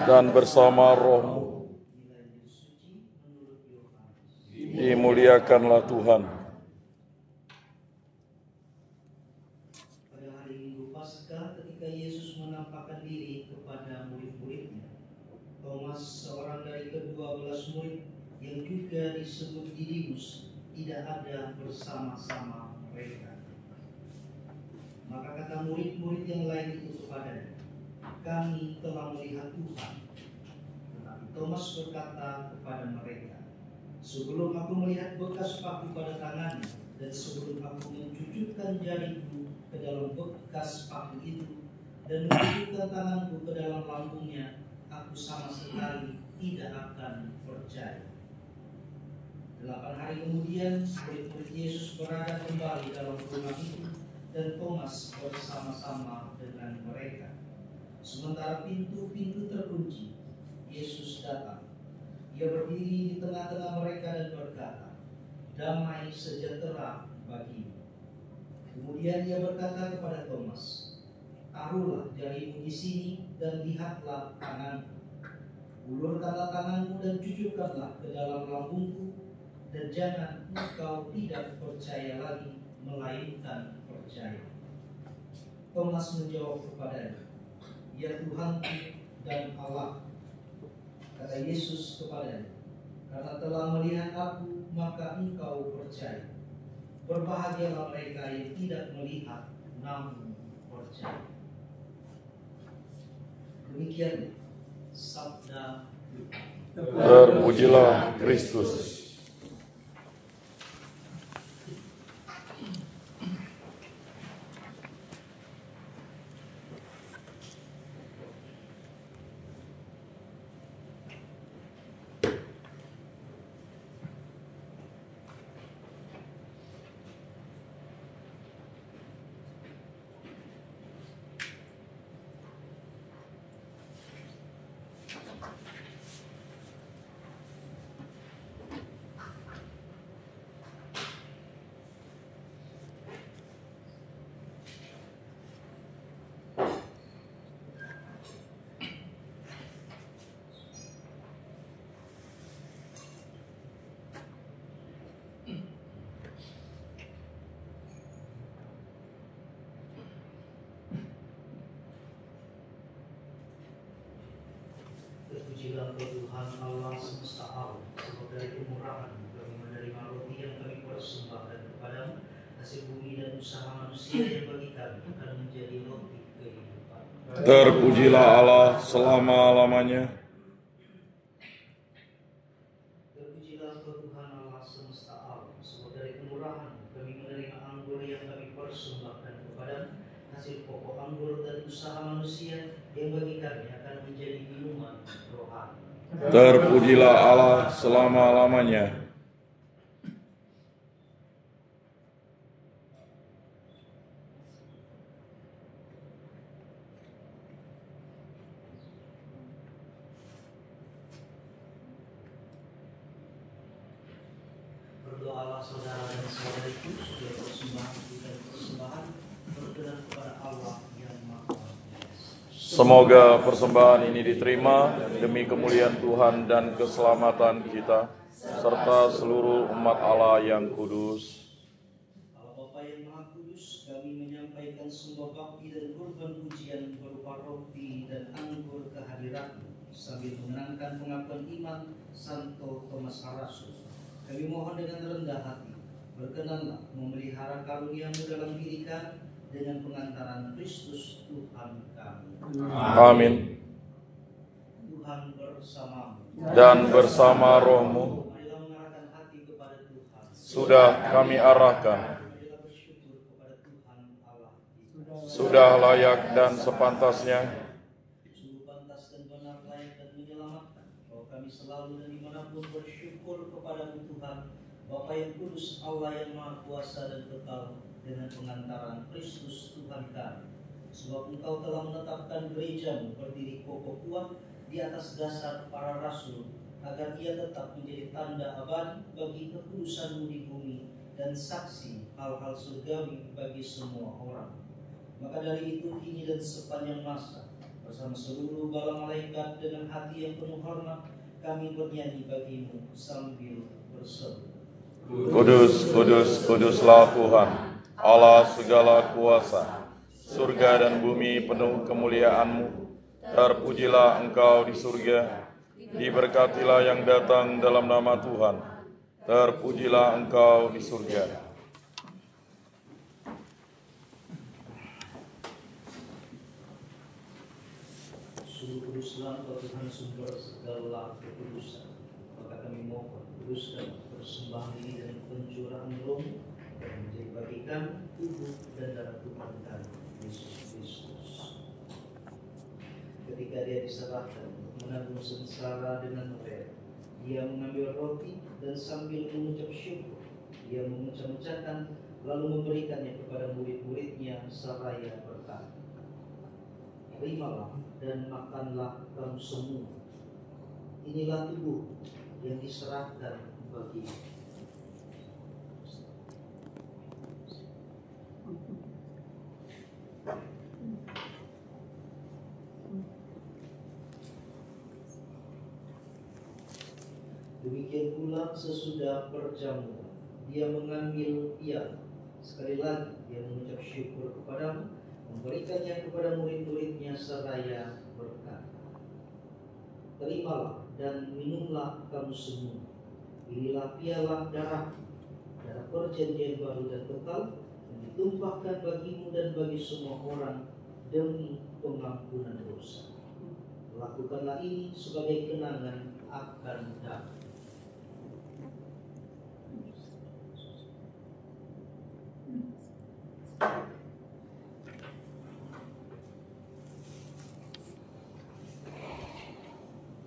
dan bersama rohmu. Dimuliakanlah Tuhan. Pada hari Minggu Paskah, ketika Yesus menampakkan diri kepada murid-muridnya, Thomas, seorang dari ke-12 murid yang juga disebut Didimus, tidak ada bersama-sama mereka. Maka kata murid-murid yang lain itu kepadanya, "Kami telah melihat Tuhan." Tetapi Thomas berkata kepada mereka, "Sebelum aku melihat bekas paku pada tangannya, dan sebelum aku mencucukkan jariku ke dalam bekas paku itu, dan mencucukkan tanganku ke dalam lambungnya, aku sama sekali tidak akan percaya." 8 hari kemudian, murid-murid Yesus berada kembali dalam rumah itu, dan Thomas bersama-sama dengan mereka. Sementara pintu-pintu terkunci, Yesus datang. Ia berdiri di tengah-tengah mereka dan berkata, "Damai sejahtera bagimu." Kemudian ia berkata kepada Thomas, "Taruhlah jarimu di sini dan lihatlah tanganku. Ulurkanlah tanganmu dan cucukkanlah ke dalam lambungku, dan jangan engkau tidak percaya lagi, melainkan percaya." Thomas menjawab kepadanya, "Ya Tuhanku dan Allah." Kata Yesus kepadanya, "Karena telah melihat aku, maka engkau percaya. Berbahagialah mereka yang tidak melihat, namun percaya." Demikian sabda Tuhan. Terpujilah Kristus. Terpujilah Tuhan Allah semesta alam, sebab dari kemurahan kami menerima roti yang kami persembahkan kepadamu, hasil bumi dan usaha manusia yang bagi kami akan menjadi roti kehidupan. Terpujilah Allah selama-lamanya. Terpujilah Tuhan Allah semesta alam, sebab dari kemurahan kami menerima anggur yang kami persembahkan kepadamu, hasil pokok anggur dan usaha manusia yang bagi kami akan menjadi minuman rohani. Terpujilah Allah selama-lamanya. Berdoalah saudara dan saudariku supaya persembahan dan persembahan berkenan kepada Allah yang Maha Kuasa. Semoga persembahan ini diterima demi kemuliaan Tuhan dan keselamatan kita, serta seluruh umat Allah yang kudus. Allah Bapa yang Maha Kudus, kami menyampaikan sembah bakti dan kurban pujian berupa roti dan anggur kehadirat-Mu, sambil mengenangkan pengakuan iman Santo Thomas Rasul. Kami mohon dengan rendah hati, berkenanlah memelihara karunia-Mu dalam diri kami dengan pengantaran Kristus Tuhan kami. Amin. Tuhan bersamamu Dan bersama rohmu marilah mengarahkan hati kepada Tuhan. sudah kami arahkan. Marilah bersyukur kepada Tuhan Allah kita. Sudah layak dan sepantasnya. Sungguh pantas dan benar, layak dan menyelamatkan, bahwa kami selalu dan dimanapun bersyukur kepada-Mu Tuhan, Bapa yang kudus, Allah yang Maha Kuasa dan kekal, dengan pengantaran Kristus Tuhan kami. Sebab Engkau telah menetapkan gereja-Mu berdiri kokoh kuat di atas dasar para rasul, agar ia tetap menjadi tanda abadi bagi kekudusan-Mu di bumi dan saksi hal-hal surgawi bagi semua orang. Maka dari itu kini dan sepanjang masa Bersama seluruh bala malaikat dengan hati yang penuh hormat, kami bernyanyi bagimu sambil berseru. Kudus, kudus, kuduslah Tuhan, Allah segala kuasa. Surga dan bumi penuh kemuliaan-Mu. Terpujilah Engkau di surga, diberkatilah yang datang dalam nama Tuhan. Terpujilah Engkau di surga. Kuduslah Engkau Tuhan sumber segala kekudusan. Maka kami mohon kuduskan persembahan ini dengan pencurahan roh dan menjadi bagi kami tubuh dan darah Tuhan kami Yesus Kristus. Ketika Dia diserahkan menanggung sengsara dengan rela, Dia mengambil roti dan sambil mengucap syukur, Dia mengucap-ucapkan lalu memberikannya kepada murid-muridnya seraya berkata, "Terimalah dan makanlah kamu semua. Inilah tubuh yang diserahkan bagimu." Demikian pula sesudah perjamuan, Dia mengambil piala. Sekali lagi Dia mengucap syukur kepadamu, memberikannya kepada murid-muridnya seraya berkata, "Terimalah dan minumlah kamu semua. Inilah piala darah perjanjian baru dan kekal yang ditumpahkan bagimu dan bagi semua orang demi pengampunan dosa. Lakukanlah ini sebagai kenangan akan damai."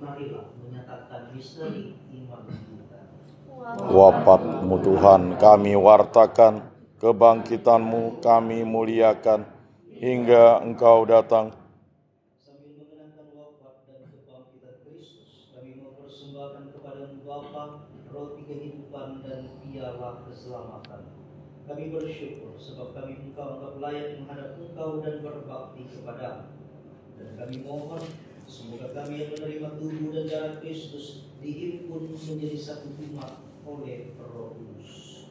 Marilah menyatakan misteri iman kita. Wafat-Mu Tuhan kami wartakan, kebangkitan-Mu kami muliakan, hingga Engkau datang. Sambil mengenangkan wafat dan kebangkitan Kristus, kami mempersembahkan kepada-Mu Bapa roti kehidupan dan piala keselamatan. Kami bersyukur sebab kami Engkau anggap layak menghadap Engkau dan berbakti kepada-Mu. Dan kami mohon semoga kami yang menerima tubuh dan darah Kristus dihimpun menjadi satu umat oleh Roh Kudus.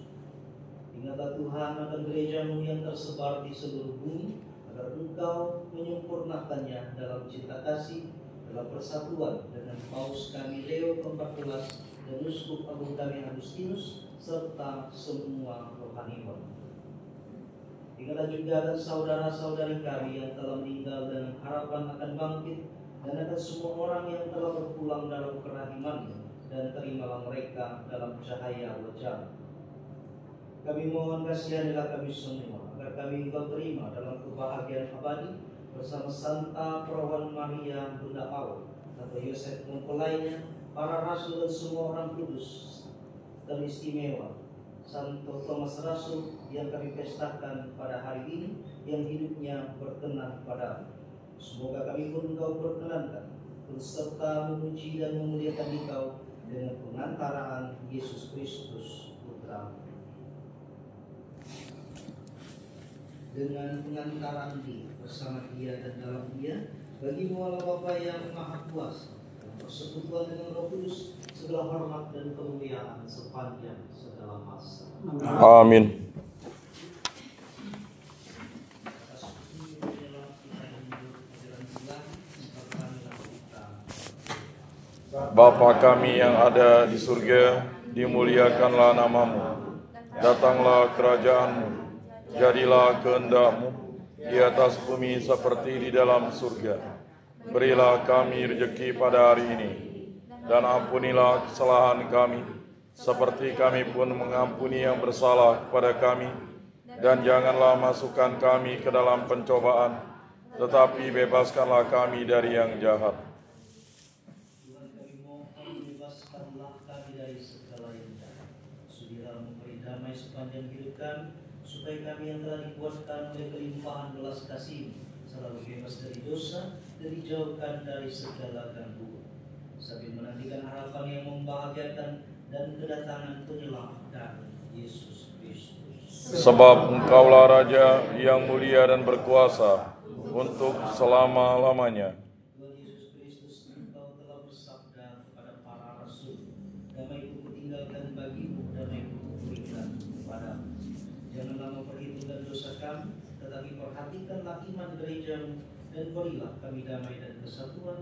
Ingatlah Tuhan akan gereja-Mu yang tersebar di seluruh bumi, agar Engkau menyempurnakannya dalam cinta kasih, dalam persatuan dengan Paus kami Leo ke-14 dan Uskup Agung kami Agustinus, serta semua rohaniwan. Ingatlah juga akan saudara-saudari kami yang telah meninggal dengan harapan akan bangkit, dan akan semua orang yang telah berpulang dalam kerahiman-Mu, dan terimalah mereka dalam cahaya wajah. Kami mohon kasihanilah kami semua, agar kami Engkau terima dalam kebahagiaan abadi bersama Santa Perawan Maria Bunda Allah, Santo Yosef mempelainya, para rasul dan semua orang kudus teristimewa, Santo Thomas Rasul yang kami pestakan pada hari ini, yang hidupnya berkenan padamu. Semoga kami pun Engkau berkenankan berserta memuji dan memuliakan Engkau dengan pengantaraan Yesus Kristus Putra. Dengan pengantaraan Dia, bersama Dia dan dalam Dia, bagi-Mu Allah Bapa yang Maha Kuasa, dalam persekutuan dengan Roh Kudus, segala hormat dan kemuliaan sepanjang segala masa. Amin. Bapa kami yang ada di surga, dimuliakanlah nama-Mu. Datanglah kerajaan-Mu, jadilah kehendak-Mu di atas bumi seperti di dalam surga. Berilah kami rezeki pada hari ini, dan ampunilah kesalahan kami, seperti kami pun mengampuni yang bersalah kepada kami. Dan janganlah masukkan kami ke dalam pencobaan, tetapi bebaskanlah kami dari yang jahat. Sepanjang hidup kami, supaya kami yang telah dikuatkan oleh kelimpahan belas kasih selalu bebas dari dosa dan dijauhkan dari segala gangguan, sambil menantikan harapan yang membahagiakan dan kedatangan penyelamat Yesus Kristus. Sebab Engkaulah Raja yang mulia dan berkuasa, untuk selama-lamanya. Tuhan Yesus Kristus, Engkau telah bersabda kepada para rasul, damai-Ku kutinggalkan bagimu, damai-Ku kuberikan kepadamu. Janganlah memperhitungkan dosa kami, tetapi perhatikanlah iman gerejamu, dan berilah kami damai dan kesatuan